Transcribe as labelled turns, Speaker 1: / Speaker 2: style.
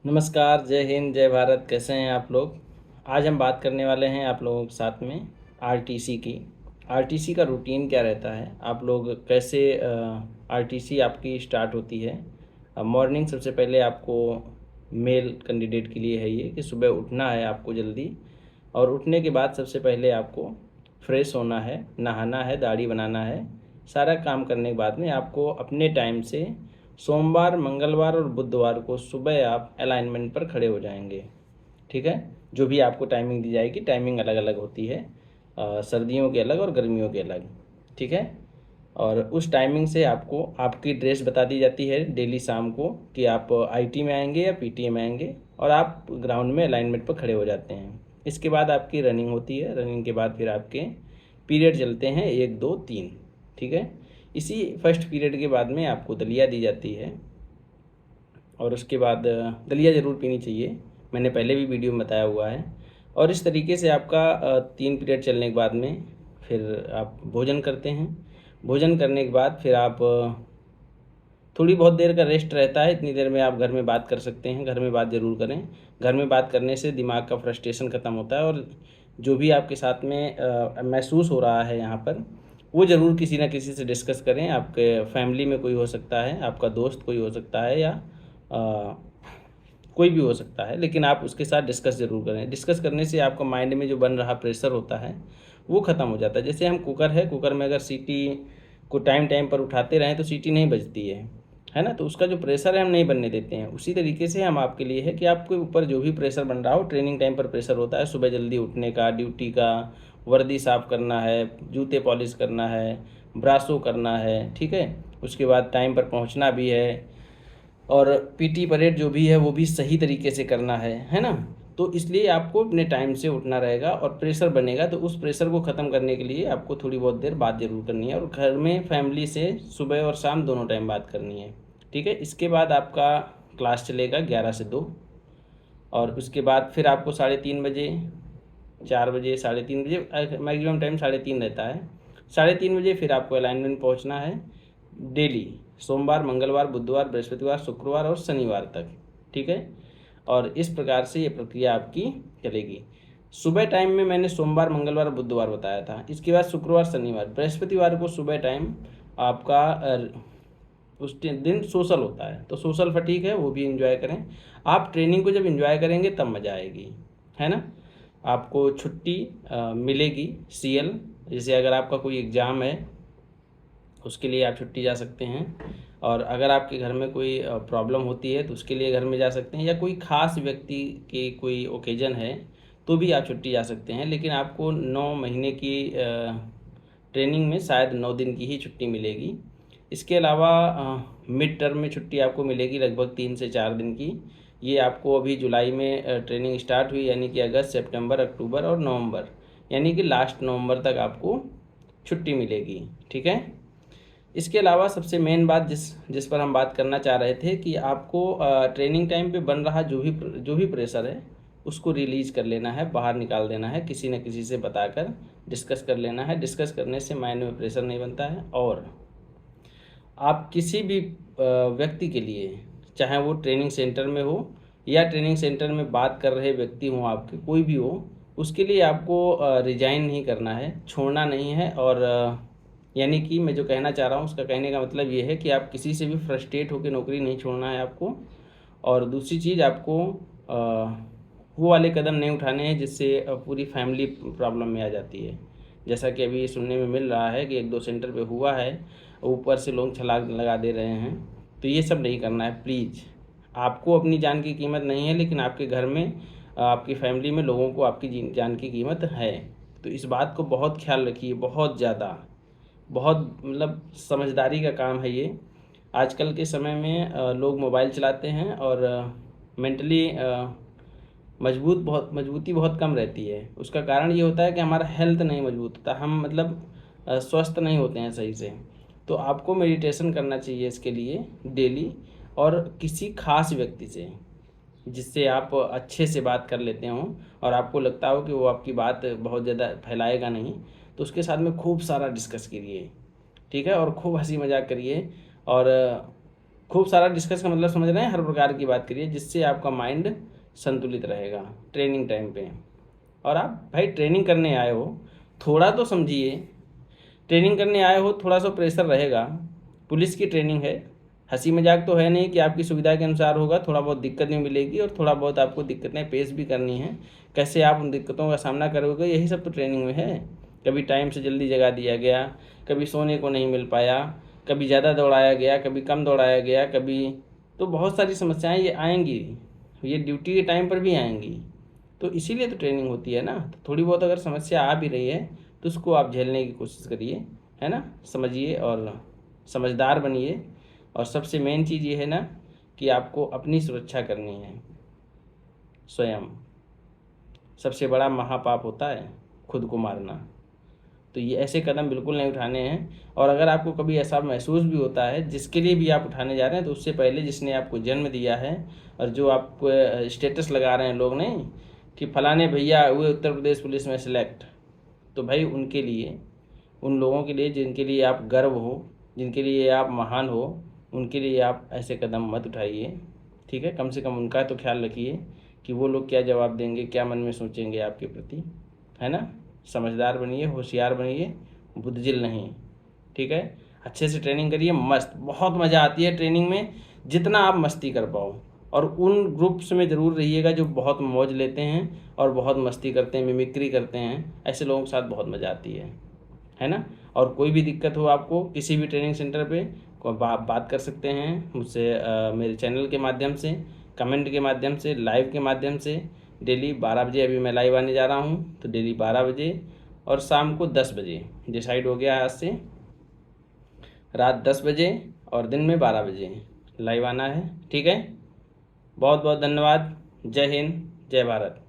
Speaker 1: नमस्कार, जय हिंद, जय भारत। कैसे हैं आप लोग? आज हम बात करने वाले हैं आप लोगों के साथ में आरटीसी की। आरटीसी का रूटीन क्या रहता है, आप लोग कैसे आरटीसी आपकी स्टार्ट होती है। मॉर्निंग सबसे पहले आपको मेल कैंडिडेट के लिए है ये कि सुबह उठना है आपको जल्दी, और उठने के बाद सबसे पहले आपको फ्रेश होना है, नहाना है, दाढ़ी बनाना है। सारा काम करने के बाद में आपको अपने टाइम से सोमवार, मंगलवार और बुधवार को सुबह आप अलाइनमेंट पर खड़े हो जाएंगे। ठीक है। जो भी आपको टाइमिंग दी जाएगी, टाइमिंग अलग अलग होती है, सर्दियों की अलग और गर्मियों की अलग। ठीक है। और उस टाइमिंग से आपको आपकी ड्रेस बता दी जाती है डेली शाम को कि आप आईटी में आएंगे या पीटीए में आएंगे, और आप ग्राउंड में अलाइनमेंट पर खड़े हो जाते हैं। इसके बाद आपकी रनिंग होती है, रनिंग के बाद फिर आपके पीरियड चलते हैं 1 2 3। ठीक है। इसी फर्स्ट पीरियड के बाद में आपको दलिया दी जाती है, और उसके बाद दलिया ज़रूर पीनी चाहिए, मैंने पहले भी वीडियो में बताया हुआ है। और इस तरीके से आपका 3 पीरियड चलने के बाद में फिर आप भोजन करते हैं। भोजन करने के बाद फिर आप थोड़ी बहुत देर का रेस्ट रहता है, इतनी देर में आप घर में बात कर सकते हैं। घर में बात ज़रूर करें, घर में बात करने से दिमाग का फ्रस्ट्रेशन ख़त्म होता है, और जो भी आपके साथ में महसूस हो रहा है यहाँ पर, वो ज़रूर किसी ना किसी से डिस्कस करें। आपके फैमिली में कोई हो सकता है, आपका दोस्त कोई हो सकता है, या कोई भी हो सकता है, लेकिन आप उसके साथ डिस्कस ज़रूर करें। डिस्कस करने से आपका माइंड में जो बन रहा प्रेशर होता है वो ख़त्म हो जाता है। जैसे हम कुकर है, कुकर में अगर सीटी को टाइम टाइम पर उठाते रहें तो सीटी नहीं बजती है ना। तो उसका जो प्रेशर है हम नहीं बनने देते हैं। उसी तरीके से हम आपके लिए है कि आपके ऊपर जो भी प्रेशर बन रहा हो, ट्रेनिंग टाइम पर प्रेशर होता है, सुबह जल्दी उठने का, ड्यूटी का, वर्दी साफ़ करना है, जूते पॉलिश करना है, ब्राशो करना है। ठीक है। उसके बाद टाइम पर पहुंचना भी है, और पीटी परेड जो भी है वो भी सही तरीके से करना है ना। तो इसलिए आपको अपने टाइम से उठना रहेगा, और प्रेशर बनेगा तो उस प्रेशर को ख़त्म करने के लिए आपको थोड़ी बहुत देर बात ज़रूर करनी है, और घर में फैमिली से सुबह और शाम दोनों टाइम बात करनी है। ठीक है। इसके बाद आपका क्लास चलेगा 11 से 2, और उसके बाद फिर आपको 3:30 बजे, 4 बजे, 3:30 बजे, मैक्सिमम टाइम 3:30 रहता है। 3:30 बजे फिर आपको अलाइनमेंट पहुंचना है डेली, सोमवार, मंगलवार, बुधवार, बृहस्पतिवार, शुक्रवार और शनिवार तक। ठीक है। और इस प्रकार से ये प्रक्रिया आपकी चलेगी। सुबह टाइम में मैंने सोमवार, मंगलवार, बुधवार बताया था। इसके बाद शुक्रवार, शनिवार, बृहस्पतिवार को सुबह टाइम आपका उस दिन सोशल होता है, तो सोशल फटीक है, वो भी इंजॉय करें। आप ट्रेनिंग को जब इंजॉय करेंगे तब मज़ा आएगी, है ना। आपको छुट्टी मिलेगी सीएल, जैसे अगर आपका कोई एग्ज़ाम है उसके लिए आप छुट्टी जा सकते हैं, और अगर आपके घर में कोई प्रॉब्लम होती है तो उसके लिए घर में जा सकते हैं, या कोई ख़ास व्यक्ति की कोई ओकेजन है तो भी आप छुट्टी जा सकते हैं। लेकिन आपको 9 महीने की ट्रेनिंग में शायद 9 दिन की ही छुट्टी मिलेगी। इसके अलावा मिड टर्म में छुट्टी आपको मिलेगी लगभग 3 से 4 दिन की। ये आपको अभी जुलाई में ट्रेनिंग स्टार्ट हुई, यानी कि अगस्त, सितंबर, अक्टूबर और नवंबर, यानी कि लास्ट नवंबर तक आपको छुट्टी मिलेगी। ठीक है। इसके अलावा सबसे मेन बात जिस जिस पर हम बात करना चाह रहे थे कि आपको ट्रेनिंग टाइम पे बन रहा जो भी प्रेशर है उसको रिलीज़ कर लेना है, बाहर निकाल देना है, किसी न किसी से बताकर डिस्कस कर लेना है। डिस्कस करने से माइंड में प्रेशर नहीं बनता है, और आप किसी भी व्यक्ति के लिए, चाहे वो ट्रेनिंग सेंटर में हो या ट्रेनिंग सेंटर में बात कर रहे व्यक्ति हों, आपके कोई भी हो, उसके लिए आपको रिजाइन नहीं करना है, छोड़ना नहीं है। और यानी कि मैं जो कहना चाह रहा हूँ उसका कहने का मतलब ये है कि आप किसी से भी फ्रस्ट्रेट होकर नौकरी नहीं छोड़ना है आपको। और दूसरी चीज़, आपको वो वाले कदम नहीं उठाने हैं जिससे पूरी फैमिली प्रॉब्लम में आ जाती है। जैसा कि अभी सुनने में मिल रहा है कि 1 2 सेंटर पे हुआ है, ऊपर से लोग छलांग लगा दे रहे हैं। तो ये सब नहीं करना है प्लीज़। आपको अपनी जान की कीमत नहीं है, लेकिन आपके घर में, आपकी फैमिली में लोगों को आपकी जान की कीमत है। तो इस बात को बहुत ख्याल रखिए, बहुत ज़्यादा, बहुत मतलब समझदारी का काम है ये। आजकल के समय में लोग मोबाइल चलाते हैं, और मेंटली मजबूती बहुत कम रहती है। उसका कारण ये होता है कि हमारा हेल्थ नहीं मजबूत होता, हम मतलब स्वस्थ नहीं होते हैं सही से। तो आपको मेडिटेशन करना चाहिए इसके लिए डेली, और किसी खास व्यक्ति से जिससे आप अच्छे से बात कर लेते हों, और आपको लगता हो कि वो आपकी बात बहुत ज़्यादा फैलाएगा नहीं, तो उसके साथ में खूब सारा डिस्कस करिए। ठीक है। और खूब हंसी मजाक करिए, और खूब सारा डिस्कस का मतलब समझ रहे हैं, हर प्रकार की बात करिए जिससे आपका माइंड संतुलित रहेगा ट्रेनिंग टाइम पे। और आप भाई ट्रेनिंग करने आए हो, थोड़ा तो समझिए, ट्रेनिंग करने आए हो, थोड़ा सा प्रेशर रहेगा। पुलिस की ट्रेनिंग है, हंसी मजाक तो है नहीं कि आपकी सुविधा के अनुसार होगा, थोड़ा बहुत दिक्कत भी मिलेगी और थोड़ा बहुत आपको दिक्कतें पेश भी करनी है। कैसे आप उन दिक्कतों का सामना करोगे, यही सब तो ट्रेनिंग में है। कभी टाइम से जल्दी जगा दिया गया, कभी सोने को नहीं मिल पाया, कभी ज़्यादा दौड़ाया गया, कभी कम दौड़ाया गया, कभी तो बहुत सारी समस्याएं ये आएंगी, ये ड्यूटी के टाइम पर भी आएंगी। तो इसीलिए तो ट्रेनिंग होती है ना। तो थोड़ी बहुत अगर समस्या आ भी रही है तो उसको आप झेलने की कोशिश करिए, है ना, समझिए और समझदार बनिए। और सबसे मेन चीज़ ये है ना कि आपको अपनी सुरक्षा करनी है स्वयं। सबसे बड़ा महापाप होता है खुद को मारना। तो ये ऐसे कदम बिल्कुल नहीं उठाने हैं। और अगर आपको कभी ऐसा महसूस भी होता है जिसके लिए भी आप उठाने जा रहे हैं, तो उससे पहले जिसने आपको जन्म दिया है और जो आपको स्टेटस लगा रहे हैं लोग, नहीं कि फलाने भैया हुए उत्तर प्रदेश पुलिस में सेलेक्ट, तो भाई उनके लिए, उन लोगों के लिए जिनके लिए आप गर्व हो, जिनके लिए आप महान हो, उनके लिए आप ऐसे कदम मत उठाइए। ठीक है, कम से कम उनका तो ख्याल रखिए कि वो लोग क्या जवाब देंगे, क्या मन में सोचेंगे आपके प्रति, है ना। समझदार बनिए, होशियार बनिए, बुद्धजिल नहीं। ठीक है, अच्छे से ट्रेनिंग करिए, मस्त, बहुत मज़ा आती है ट्रेनिंग में, जितना आप मस्ती कर पाओ। और उन ग्रुप्स में ज़रूर रहिएगा जो बहुत मौज लेते हैं और बहुत मस्ती करते हैं, मिमिक्री करते हैं, ऐसे लोगों के साथ बहुत मज़ा आती है ना। और कोई भी दिक्कत हो आपको किसी भी ट्रेनिंग सेंटर पे बात कर सकते हैं मुझसे, मेरे चैनल के माध्यम से, कमेंट के माध्यम से, लाइव के माध्यम से। डेली 12 बजे अभी मैं लाइव आने जा रहा हूँ, तो डेली 12 बजे और शाम को 10 बजे डिसाइड हो गया है आज से, रात 10 बजे और दिन में 12 बजे लाइव आना है। ठीक है, बहुत बहुत धन्यवाद। जय हिंद, जय भारत।